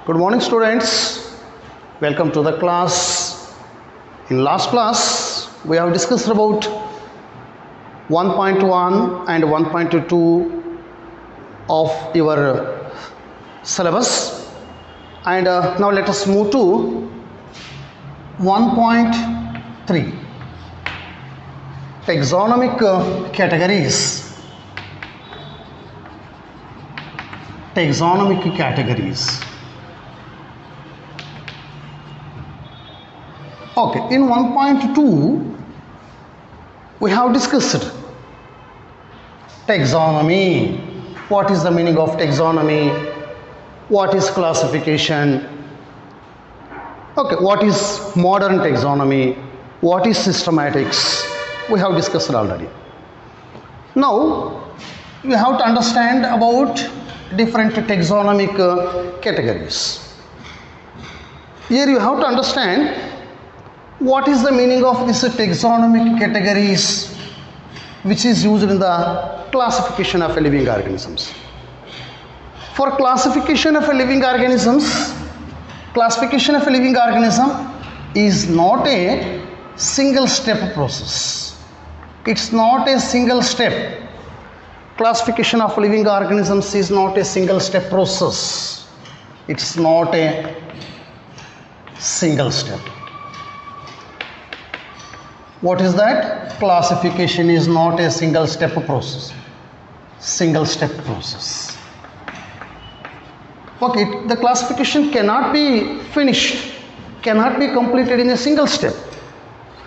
Good morning, students. Welcome to the class. In last class, we have discussed about 1.1 and 1.2 of your syllabus, and now let us move to 1.3 taxonomic categories. Taxonomic categories. Okay, in 1.2 we have discussed taxonomy. What is the meaning of taxonomy? What is classification? Okay, what is modern taxonomy? What is systematics? We have discussed already. Now we have to understand about different taxonomic categories. Here you have to understand what is the meaning of this taxonomic categories which is used in the classification of living organisms. For classification of living organisms, classification of a living organism is not a single step process. It's not a single step. Classification of living organisms is not a single step process. It's not a single step. What is that? Classification is not a single step process. Single step process. Okay, the classification cannot be finished, cannot be completed in a single step.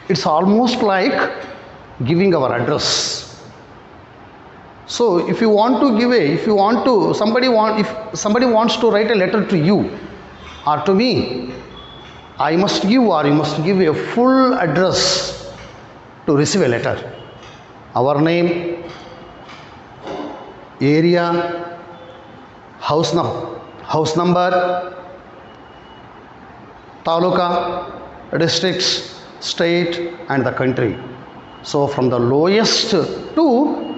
It's almost like giving our address. So if you want to give if somebody wants to write a letter to you or to me, I must give or you must give a full address to receive a letter. Our name, area, house number, taluka, districts, state and the country. So from the lowest to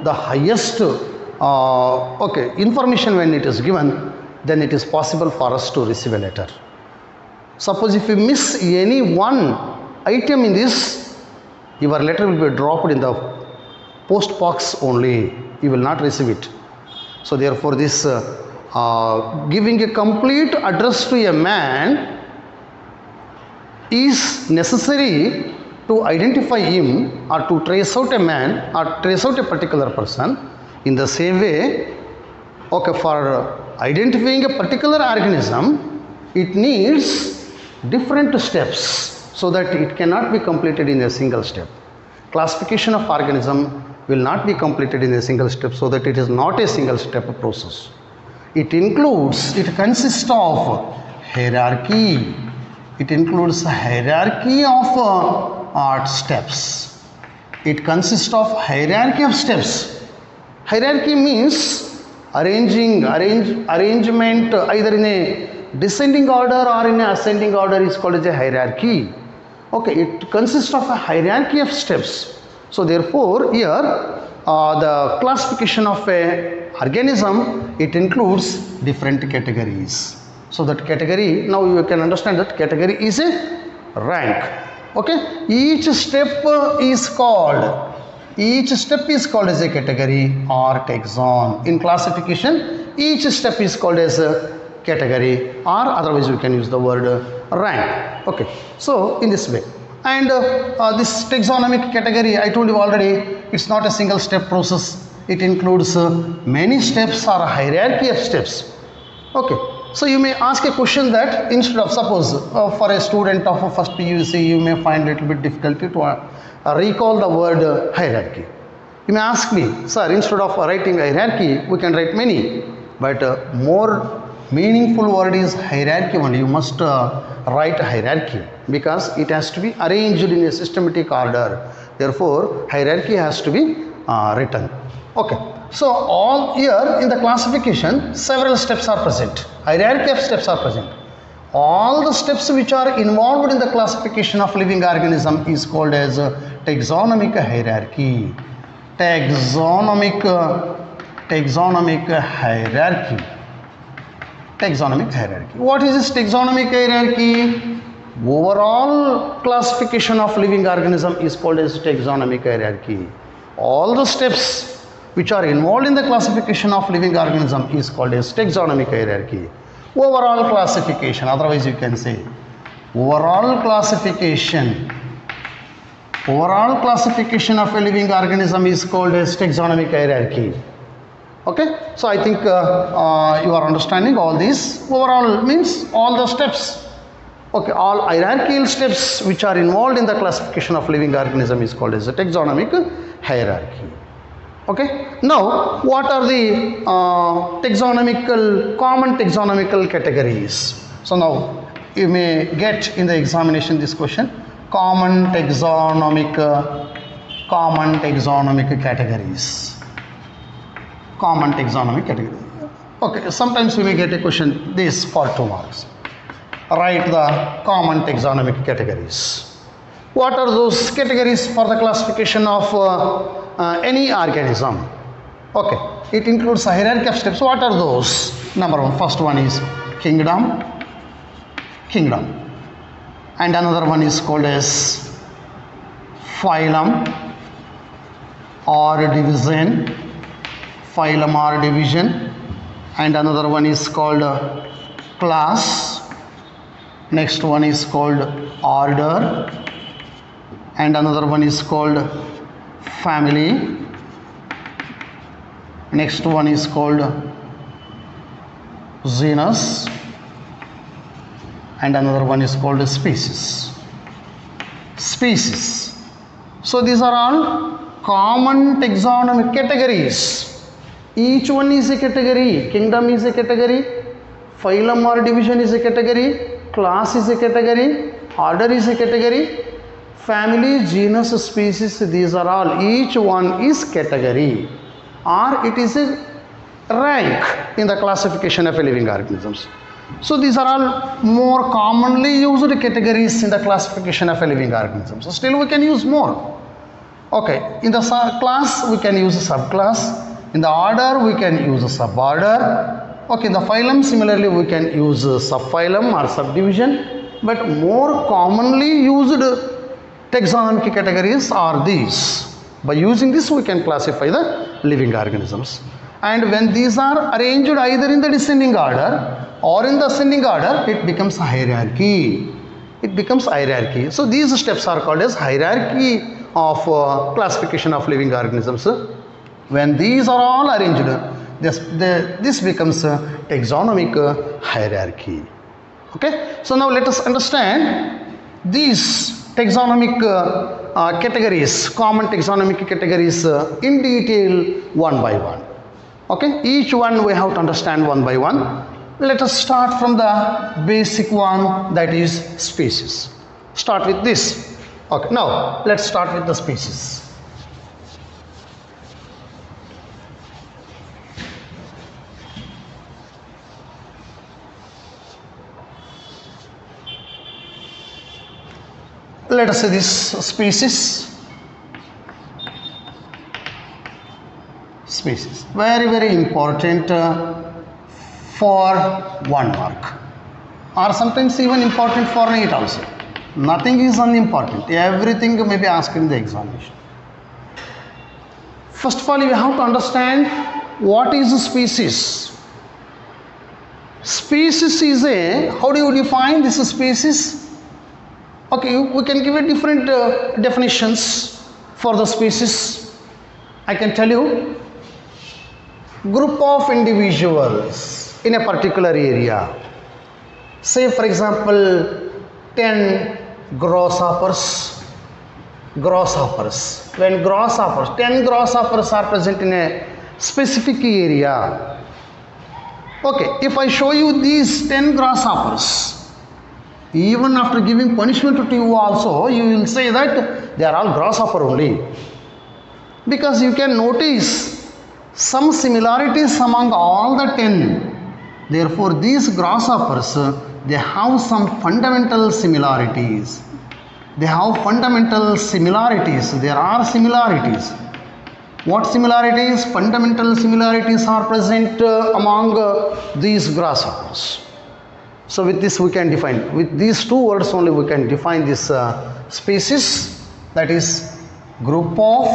the highest information when it is given, then it is possible for us to receive a letter. Suppose if you miss any one item in this, your letter will be dropped in the post box only. You will not receive it. So therefore this giving a complete address to a man is necessary to identify him or to trace out a man or trace out a particular person. In the same way, okay, for identifying a particular organism, it needs different steps so that it cannot be completed in a single step. Classification of organism will not be completed in a single step, so that it is not a single step process. It consists of hierarchy. It includes a hierarchy of steps. It consists of hierarchy of steps. Hierarchy means arrangement either in a descending order or in a ascending order is called as a hierarchy. Okay, it consists of a hierarchy of steps. So therefore here the classification of a organism, it includes different categories. So that category, now you can understand that category is a rank. Okay, each step is called as a category or taxon. In classification, each step is called as a category, or otherwise we can use the word rank. Okay, so in this way. And this taxonomic category, I told you already, it's not a single step process. It includes many steps or a hierarchy of steps. Okay, so you may ask a question that instead of, suppose for a student of first PUC, you may find it a little bit difficulty to recall the word hierarchy. You may ask me, sir, instead of writing hierarchy, we can write many, but more meaningful word is hierarchy only. You must write hierarchy because it has to be arranged in a systematic order. Therefore, hierarchy has to be written. Okay. So all here in the classification, several steps are present. Hierarchy of steps are present. All the steps which are involved in the classification of living organism is called as taxonomic hierarchy. Taxonomic hierarchy. taxonomic hierarchy. What is this taxonomic hierarchy? Overall classification of living organism is called as taxonomic hierarchy. All the steps which are involved in the classification of living organism is called as taxonomic hierarchy. Overall classification, otherwise you can say overall classification of a living organism is called as taxonomic hierarchy. Okay, so I think you are understanding all these. Overall means all the steps. Okay, all hierarchical steps which are involved in the classification of living organism is called as a taxonomic hierarchy. Okay, now what are the common taxonomical categories? So now you may get in the examination this question: common taxonomic categories. Common taxonomic category. Okay, sometimes we may get a question this for 2 marks. Write the common taxonomic categories. What are those categories for the classification of any organism? Okay, it includes a hierarchy of steps. What are those? Number one, first one is kingdom, and another one is called as phylum or division, and another one is called class. Next one is called order, and another one is called family. Next one is called genus, and another one is called species. So these are all common taxonomic categories. Each one is a category. Kingdom is a category, phylum or division is a category, class is a category, order is a category, family, genus, species, these are all, each one is category, or it is a rank in the classification of living organisms. So these are all more commonly used categories in the classification of living organisms. So still we can use more. Okay, in the class we can use a subclass, in the order we can use a suborder. Okay, in the phylum similarly we can use subphylum or subdivision, but more commonly used taxonomic categories are these. By using this we can classify the living organisms. And when these are arranged either in the descending order or in the ascending order, it becomes hierarchy. So these steps are called as hierarchy of classification of living organisms. When these are all arranged, this becomes a taxonomic hierarchy. Okay, so now let us understand these taxonomic categories, common taxonomic categories in detail one by one. Okay, each one we have to understand one by one. Let us start from the basic one, that is species. Start with this. Okay, now let's start with the species. Let us say this species, very important for 1 mark, or sometimes even important for 8 also. Nothing is unimportant, everything may be asked in the examination. First of all, you have to understand what is a species. Species is how do you define this species? Okay, we can give it different definitions for the species. I can tell you, group of individuals in a particular area. Say for example 10 grasshoppers. When 10 grasshoppers are present in a specific area. Okay, if I show you these 10 grasshoppers, even after giving punishment to you also, you will say that they are all grasshopper only, because you can notice some similarities among all the 10. Therefore these grasshoppers, they have some fundamental similarities. There are similarities. What similarities? Fundamental similarities are present among these grasshoppers. So with this we can define, with these two words only we can define this species, that is group of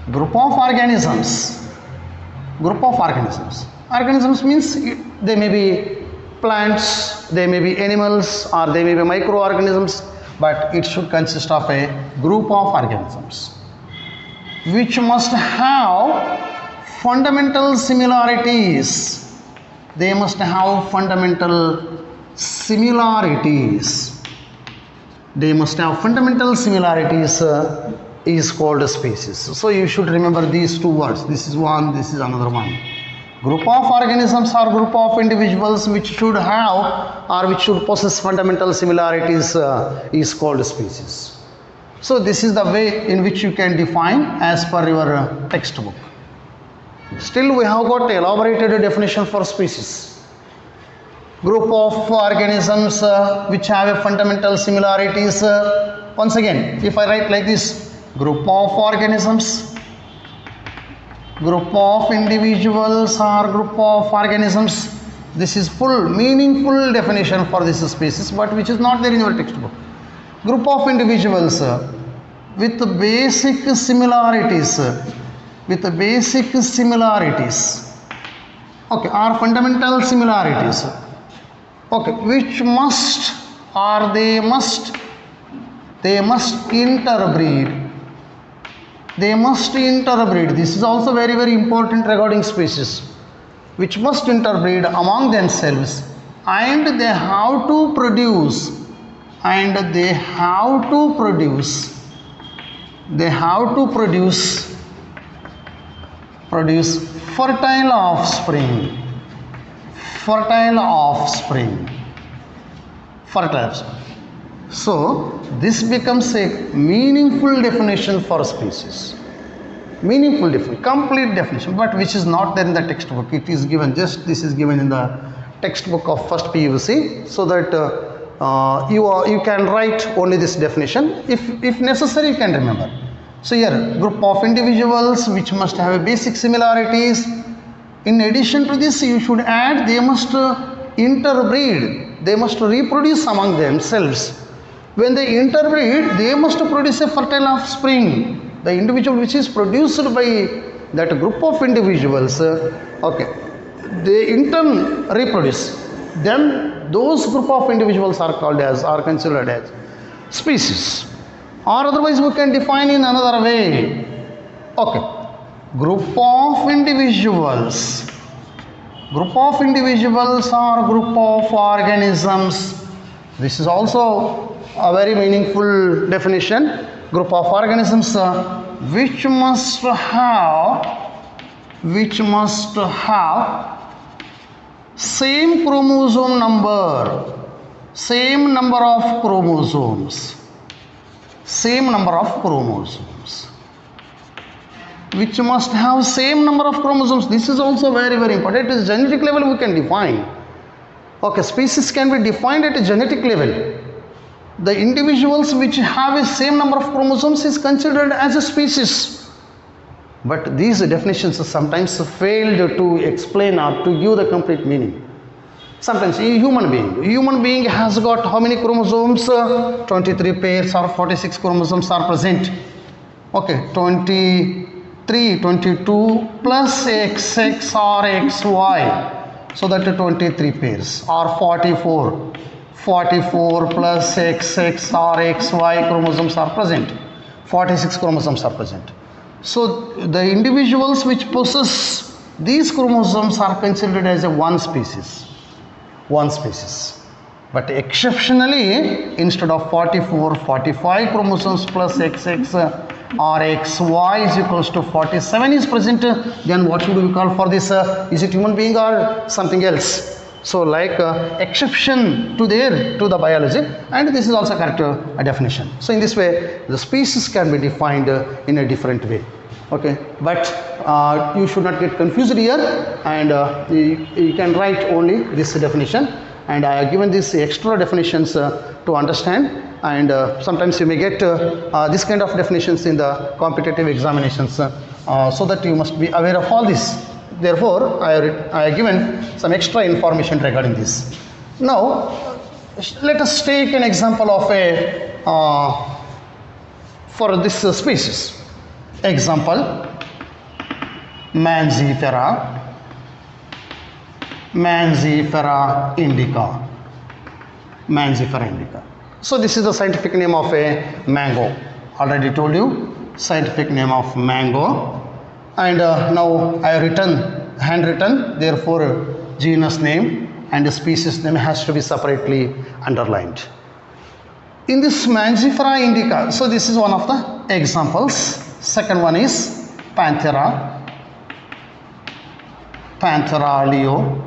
organisms. Group of organisms. Organisms means they may be plants, they may be animals, or they may be microorganisms, but it should consist of a group of organisms which must have fundamental similarities. They must have fundamental similarities. They must have fundamental similarities is called a species. So you should remember these two words. This is one, this is another one. Group of organisms or group of individuals which should have or which should possess fundamental similarities is called a species. So this is the way in which you can define as per your textbook. Still we have got elaborated definition for species. Group of organisms which have a fundamental similarities. Once again, if I write like this, group of organisms, group of individuals or group of organisms, this is full meaningful definition for this species, but which is not there in your textbook. Group of individuals with basic similarities, okay, are fundamental similarities, okay, which must or they must interbreed. They must interbreed. This is also very, very important regarding species, which must interbreed among themselves, and they have to produce, fertile offspring. So this becomes a meaningful definition for species. Meaningful definition, complete definition, but which is not there in the textbook. It is given, just this is given in the textbook of first PUC, so that you can write only this definition. If necessary, you can remember. So here, group of individuals which must have a basic similarities. In addition to this, you should add they must interbreed. They must reproduce among themselves. When they interbreed, they must produce a fertile offspring. The individual which is produced by that group of individuals, okay, they in turn reproduce. Then those group of individuals are considered as species. Or otherwise we can define in another way. Okay, group of individuals or group of organisms. This is also a very meaningful definition. Group of organisms which must have same chromosome number, same number of chromosomes, which must have same number of chromosomes. This is also very, very important. It is genetic level we can define. Okay, species can be defined at a genetic level. The individuals which have a same number of chromosomes is considered as a species. But these definitions sometimes failed to explain or to give the complete meaning. Sometimes a human being has got how many chromosomes? 23 pairs or 46 chromosomes are present. Okay, 23, 22 plus XX or XY. So that 23 pairs, or 44 plus XX or XY chromosomes are present. 46 chromosomes are present. So the individuals which possess these chromosomes are considered as a one species. But exceptionally, instead of 44, 45 chromosomes plus XX or XY is equals to 47 is present, then what should we call for this? Is it human being or something else? So like exception to the biology, and this is also correct definition. So in this way, the species can be defined in a different way. Okay, but you should not get confused here, and you can write only this definition, and I have given these extra definitions to understand. and sometimes you may get this kind of definitions in the competitive examinations, so that you must be aware of all this. Therefore, I have given some extra information regarding this. Now, let us take an example of a for this species. Example, Mangifera indica. Mangifera indica. So this is the scientific name of a mango. Already told you scientific name of mango. And now I have handwritten, therefore genus name and species name has to be separately underlined. In this Mangifera indica, so this is one of the examples. Second one is Panthera leo,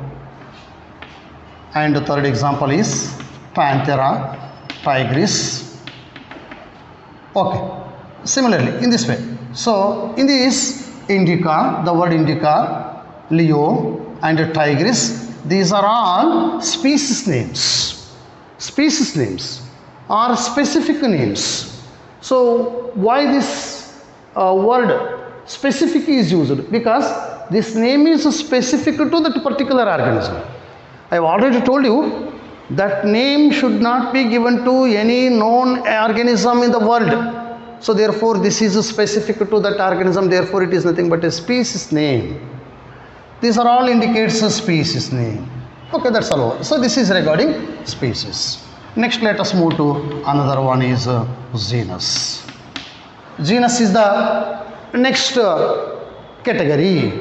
and the third example is Panthera tigris. Okay, similarly in this way. So in this indica, the word indica, leo and tigris, these are all species names. Species names are specific names. So why this word specific is used? Because this name is specific to that particular organism. I have already told you that name should not be given to any known organism in the world. So therefore this is specific to that organism, therefore it is nothing but a species name. These are all indicates a species name. Okay, that's all over. So this is regarding species. Next, let us move to another one is genus. Genus is the next category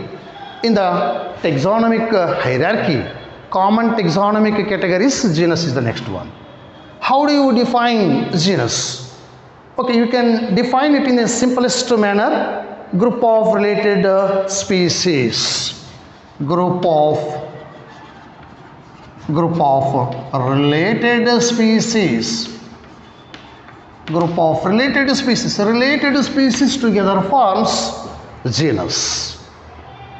in the taxonomic hierarchy. Common taxonomic categories, genus is the next one. How do you define genus? Okay, you can define it in a simplest manner. Group of related species. Group of related species. Group of related species. Related species together forms genus.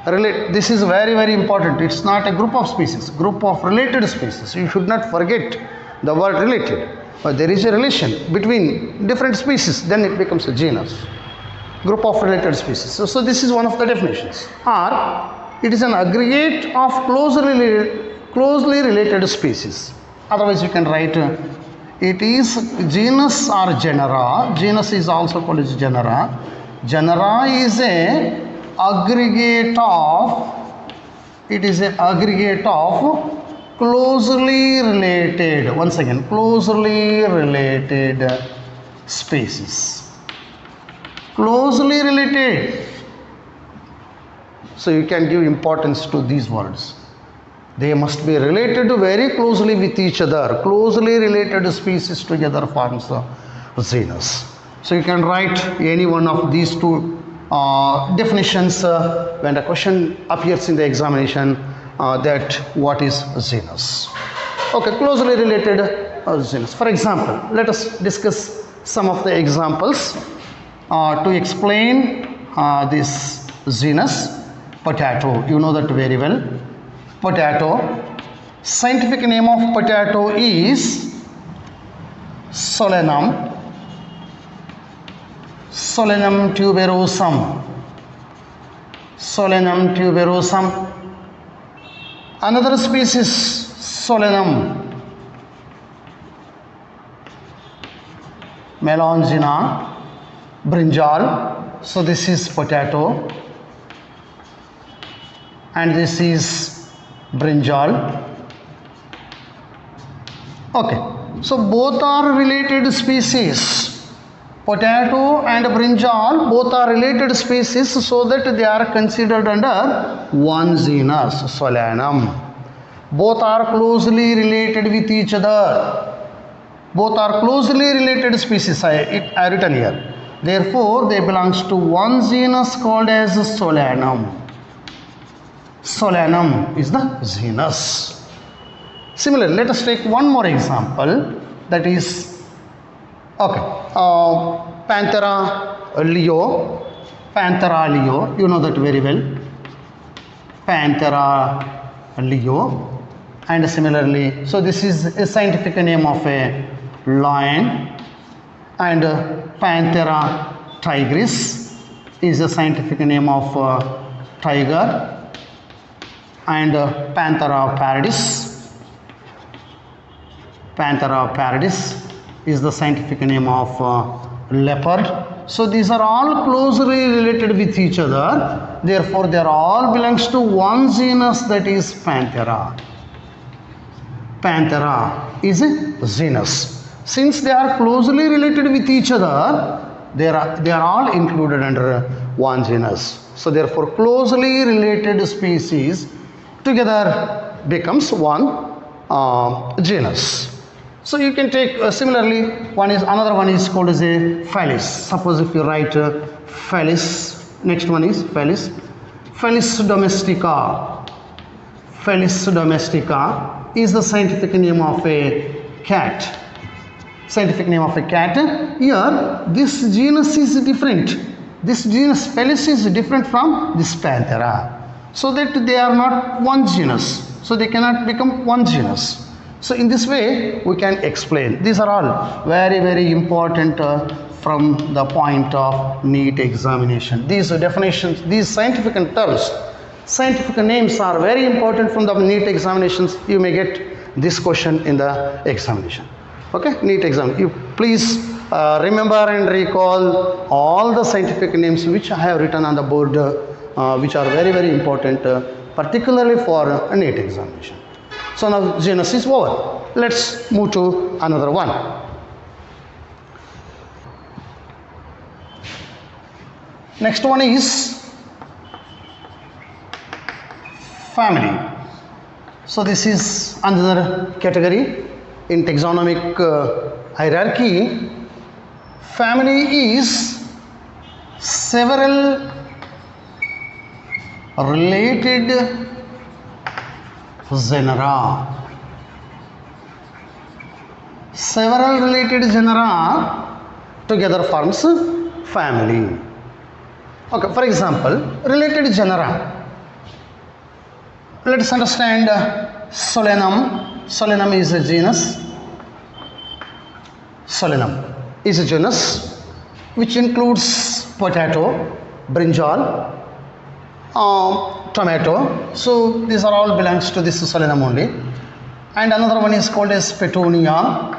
This is very, very important. It's not a group of species. Group of related species. You should not forget the word related. There is a relation between different species, then it becomes a genus. Group of related species. So this is one of the definitions. Or it is an aggregate of closely related species. Otherwise you can write it is genus or genera. Genus is also called as genera. Genera is a aggregate of, it is an aggregate of closely related, once again, closely related species. Closely related. So you can give importance to these words. They must be related very closely with each other. Closely related species together forms a genus. So you can write any one of these two definitions when a question appears in the examination, that what is genus. Okay, closely related genus. For example, let us discuss some of the examples to explain this genus. Potato, you know that very well. Potato. Scientific name of potato is Solanum. Solanum tuberosum. Solanum tuberosum. Another species, Solanum melongena, brinjal. So this is potato and this is brinjal. Okay, so both are related species. Potato and brinjal both are related species, so that they are considered under one genus, Solanum. Both are closely related with each other. Both are closely related species, I written here. Therefore, they belongs to one genus called as Solanum. Solanum is the genus. Similarly, let us take one more example, that is, okay, Panthera leo. Panthera leo, you know that very well. Panthera leo. And similarly, so this is a scientific name of a lion. and Panthera tigris is the scientific name of tiger, and Panthera pardis is the scientific name of leopard. So these are all closely related with each other, therefore they are all belongs to one genus, that is Panthera. Panthera is a genus. Since they are closely related with each other, they are all included under one genus. So therefore closely related species together becomes one genus. So you can take similarly another one is called as a Felis. Suppose if you write Felis, next one is Felis. Felis domestica. Felis domestica is the scientific name of a cat. Scientific name of a cat. Here this genus is different. This genus Felis is different from this Panthera. So that they are not one genus. So they cannot become one genus. So in this way we can explain. These are all very, very important from the point of NEET examination. These definitions, these scientific terms, scientific names are very important from the NEET examinations. You may get this question in the examination. Okay, NEET exam. You please remember and recall all the scientific names which I have written on the board, which are very, very important, particularly for a NEET examination. So now genus is over. Let's move to another one. Next one is family. So this is another category in taxonomic hierarchy. Family is several related genera. Several related genera together forms family. Okay, for example, related genera. Let us understand Solanum. Solanum is a genus. Solanum is a genus which includes potato, brinjal, tomato. So these are all belongs to this Solanum only. And another one is called as Petunia.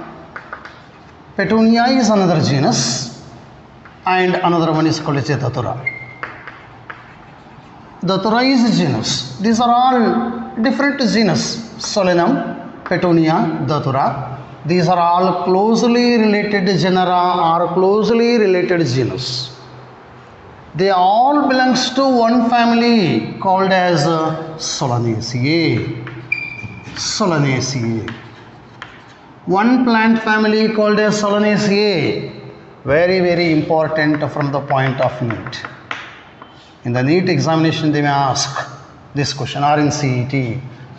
Petunia is another genus. And another one is called as Datura. Datura is a genus. These are all different genus. Solanum, Petunia, Datura. These are all closely related genera or closely related genus. They all belongs to one family called as Solanaceae. Solanaceae. One plant family called as Solanaceae. Very, very important from the point of NEET. In the NEET examination they may ask this question, or in CET.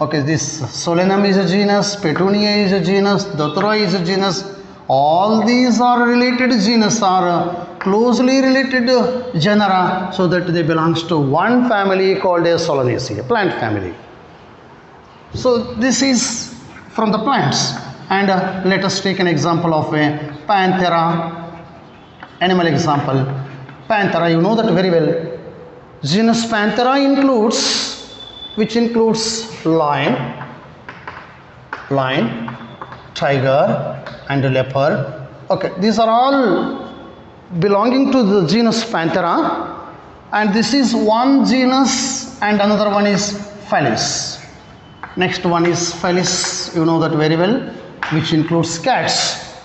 Okay, this Solanum is a genus, Petunia is a genus, Datura is a genus. All these are related genus, are closely related genera, so that they belongs to one family called as Solanaceae, plant family. So this is from the plants. And let us take an example of a Panthera, animal example. Panthera, you know that very well. Genus Panthera includes, which includes lion, tiger, and leopard. Okay, these are all belonging to the genus Panthera, and this is one genus, and another one is Felis. Next one is Felis, you know that very well, which includes cats.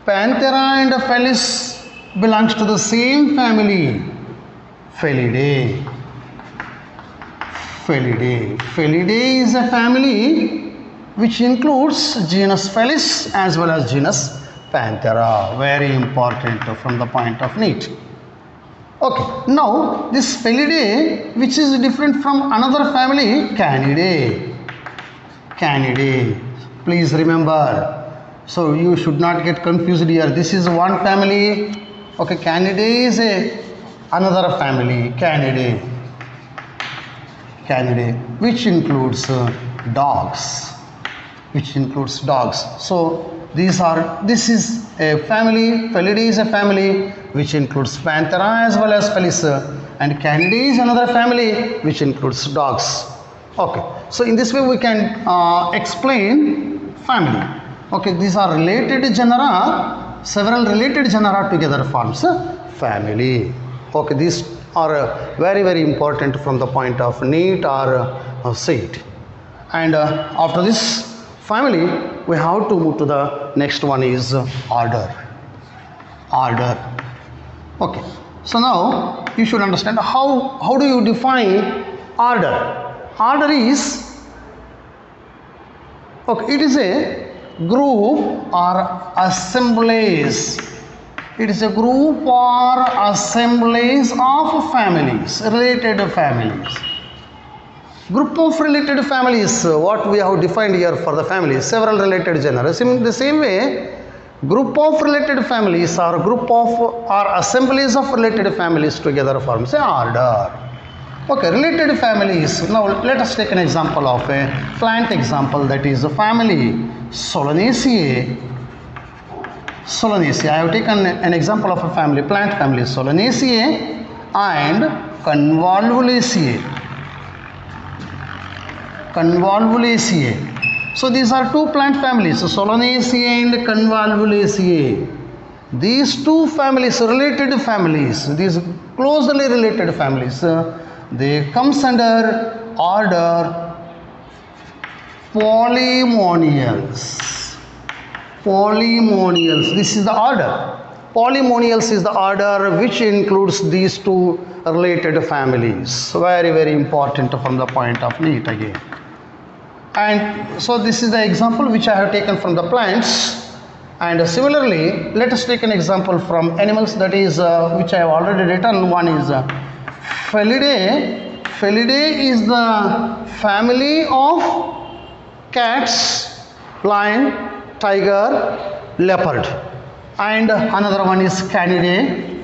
Panthera and Felis belongs to the same family, Felidae. Felidae. Felidae is a family which includes genus Felis as well as genus Panthera. Very important from the point of NEET. Okay, now this Felidae, which is different from another family, Canidae. Canidae. Please remember. So you should not get confused here. This is one family. Okay, Canidae is another family, Canidae. Canidae, which includes dogs. So this is a family. Felidae is a family which includes Panthera as well as Felis, and Canidae is another family which includes dogs. Okay, so in this way we can explain family. Okay, these are related genera, several related genera together forms family. Okay, these are very important from the point of NEET or SEET. And after this family, we have to move to the next one is order. Okay, so now you should understand how do you define order. Order is, okay, it is a group or assemblies. It is a group or assemblies of families, related families. Group of related families, what we have defined here for the families, several related genera. In the same way, group of related families or group of or assemblies of related families together forms an order. Okay, related families. Now let us take an example of a plant example, that is a family Solanaceae. I have taken an example of a family, plant family Solanaceae and Convolvulaceae. So these are two plant families, Solanaceae and Convolvulaceae. These two families, related families, these closely related families, they comes under order Polymonials. This is the order. Polymonials is the order which includes these two related families. Very important from the point of NEET again. And so this is the example which I have taken from the plants. And similarly, let us take an example from animals, that is which I have already written. One is Felidae. Felidae is the family of cats, lion, tiger, leopard. And another one is Canidae,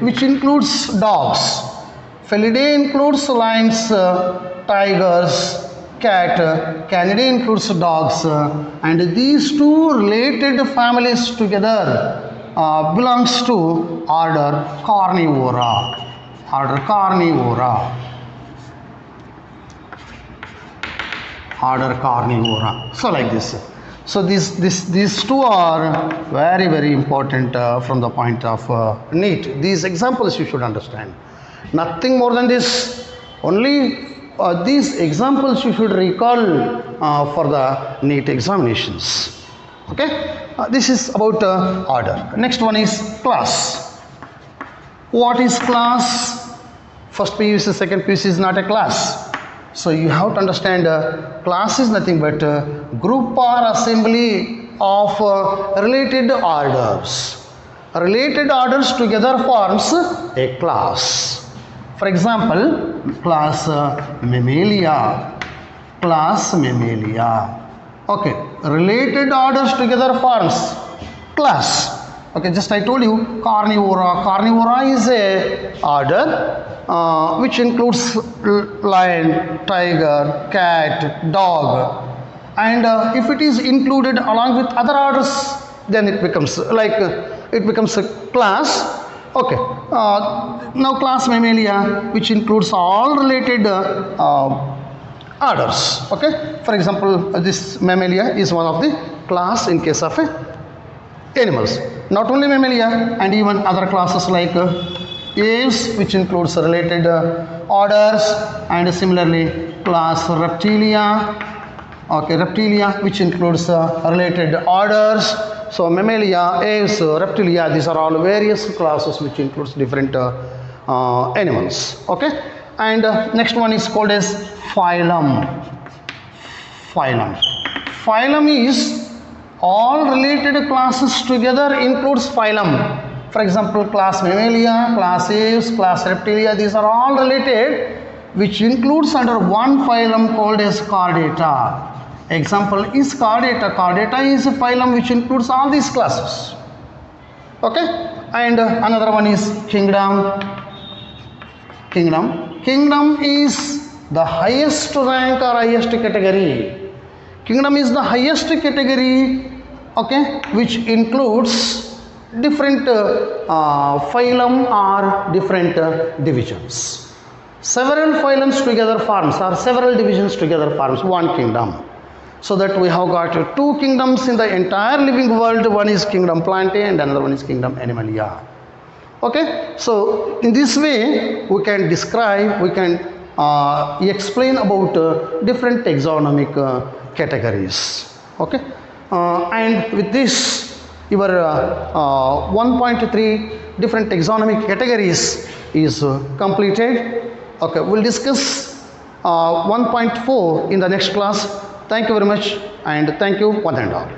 which includes dogs. Felidae includes lions, tigers, cat. Canidae includes dogs, and these two related families together belongs to order Carnivora. So like this. So these two are very important from the point of NEET. These examples you should understand. Nothing more than this. Only these examples you should recall for the NEET examinations. Okay. This is about order. Next one is class. What is class? First PUC, second PUC is not a class. So you have to understand class is nothing but group or assembly of related orders. Related orders together forms a class. For example, class Mammalia. Okay, related orders together forms class. Okay, just I told you Carnivora. Carnivora is a order which includes lion, tiger, cat, dog, and if it is included along with other orders, then it becomes a class. Okay, now class Mammalia, which includes all related orders. Okay, for example, this Mammalia is one of the class in case of animals. Not only Mammalia, and even other classes like Aves, which includes related orders, and similarly class Reptilia. Okay, Reptilia, which includes related orders. So Mammalia, Aves, Reptilia, these are all various classes which includes different animals. Okay, and next one is called as phylum. Phylum is all related classes together includes phylum. For example, class Mammalia, class Aves, class Reptilia, these are all related, which includes under one phylum called as Chordata. Example is Chordata. Chordata is a phylum which includes all these classes. Okay, and another one is kingdom. Kingdom is the highest rank or highest category. Kingdom is the highest category okay, which includes different phylum or different divisions. Several phylums together forms or several divisions together forms one kingdom. So that we have got two kingdoms in the entire living world. One is kingdom Plantae and another one is kingdom Animalia. Okay, so in this way we can describe, we can explain about different taxonomic categories. Okay, and with this your 1.3 different taxonomic categories is completed. Okay, we'll discuss 1.4 in the next class. Thank you very much, and thank you one and all.